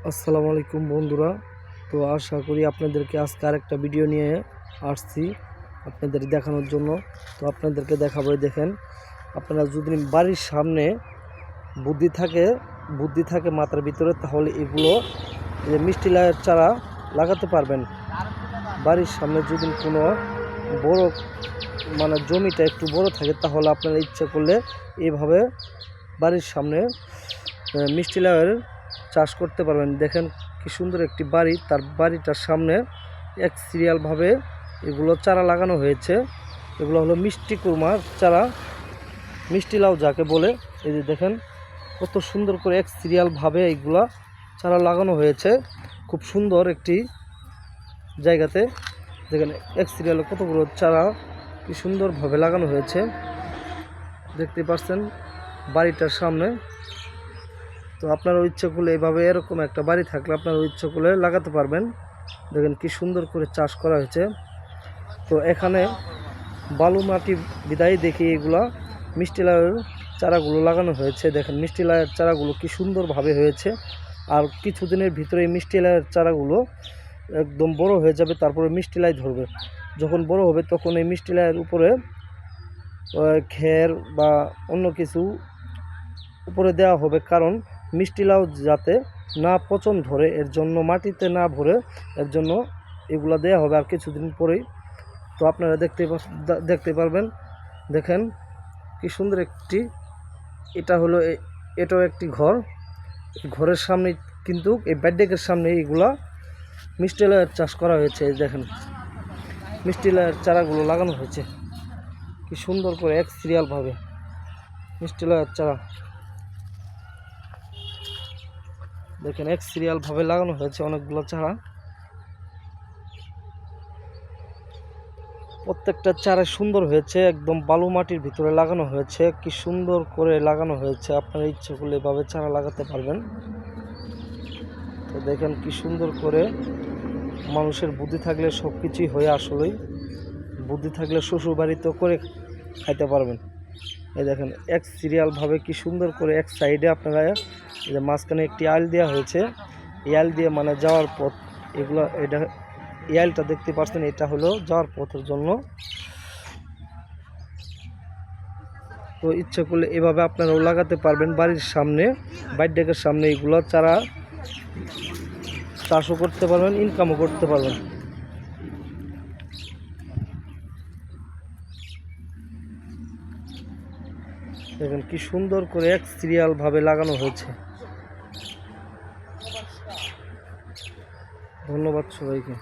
আসসালামু আলাইকুম বন্ধুরা। তো আশা করি আপনাদেরকে আজকে আরেকটা ভিডিও নিয়ে আসছি আপনাদের দেখানোর জন্য। তো আপনাদেরকে দেখাবো, দেখেন, আপনারা যদি বাড়ির সামনে বুদ্ধি থাকে মাথার ভিতরে, তাহলে এগুলো যে মিষ্টি লাউয়ের চারা লাগাতে পারবেন। বাড়ির সামনে যদি কোনো বড় জমিটা একটু বড় থাকে, তাহলে আপনারা ইচ্ছা করলে এইভাবে বাড়ির সামনে মিষ্টি লাউয়ের চাষ করতে পারবেন। দেখেন কি সুন্দর একটি বাড়ি, তার বাড়িটার সামনে এক সিরিয়ালভাবে এগুলো চারা লাগানো হয়েছে। এগুলো হলো মিষ্টি কুমড়ার চারা, মিষ্টি লাউ যাকে বলে। এই যে দেখেন কত সুন্দর করে এক সিরিয়ালভাবে এইগুলা চারা লাগানো হয়েছে, খুব সুন্দর একটি জায়গাতে। দেখেন এক সিরিয়ালে কতগুলো চারা কি সুন্দরভাবে লাগানো হয়েছে, দেখতে পাচ্ছেন বাড়িটার সামনে। তো আপনারা ইচ্ছা করলে এইভাবে এরকম একটা বাড়ি থাকলে আপনারা ইচ্ছা করলে লাগাতে পারবেন। দেখেন কি সুন্দর করে চাষ করা হয়েছে। তো এখানে বালু মাটি বিদায় দেখি এগুলা মিষ্টি লাউয়ের চারাগুলো লাগানো হয়েছে। দেখেন মিষ্টি লাউয়ের চারাগুলো কি সুন্দরভাবে হয়েছে। আর কিছুদিনের ভিতরে এই মিষ্টি লাউয়ের চারাগুলো একদম বড় হয়ে যাবে, তারপরে মিষ্টি লাই ধরবে। যখন বড় হবে তখন এই মিষ্টি লাউয়ের উপরে খের বা অন্য কিছু উপরে দেওয়া হবে, কারণ মিষ্টি লাউ যাতে না পচন ধরে, এর জন্য মাটিতে না ভরে এর জন্য এগুলো দেওয়া হবে আর কিছুদিন পরেই। তো আপনারা দেখতে পারবেন। দেখেন কি সুন্দর একটি, এটাও একটি ঘর। ঘরের সামনে কিন্তু এই ব্যাডডেকের সামনে এগুলা মিষ্টি লাউয়ের চাষ করা হয়েছে। দেখেন মিষ্টি লাউয়ের চারাগুলো লাগানো হয়েছে কি সুন্দর করে এক সিরিয়ালভাবে মিষ্টি লাউয়ের চারা। দেখেন এক সিরিয়ালভাবে লাগানো হয়েছে অনেকগুলো চারা। প্রত্যেকটা চারা সুন্দর হয়েছে, একদম বালু মাটির ভিতরে লাগানো হয়েছে, কি সুন্দর করে লাগানো হয়েছে। আপনারা ইচ্ছে করলে এভাবে চারা লাগাতে পারবেন। তো দেখেন কি সুন্দর করে, মানুষের বুদ্ধি থাকলে সব কিছুই হয়। আসলেই বুদ্ধি থাকলে শ্বশুর বাড়িতেও করে খাইতে পারবেন। এই দেখেন এক সিরিয়ালভাবে কি সুন্দর করে এক সাইডে আপনারা এই যে মাঝখানে একটি আইল দেওয়া হয়েছে। এই আইল দিয়ে যাওয়ার পথ, এটা এই আইলটা দেখতে পাচ্ছেন, এটা হলো যাওয়ার পথের জন্য। তো ইচ্ছা করলে এভাবে আপনারাও লাগাতে পারবেন বাড়ির সামনে, বাইরের সামনে এগুলো চারা চাষও করতে পারবেন, ইনকামও করতে পারবেন। দেখেন কি সুন্দর করে এক সিরিয়ালভাবে লাগানো হয়েছে। ধন্যবাদ সবাইকে।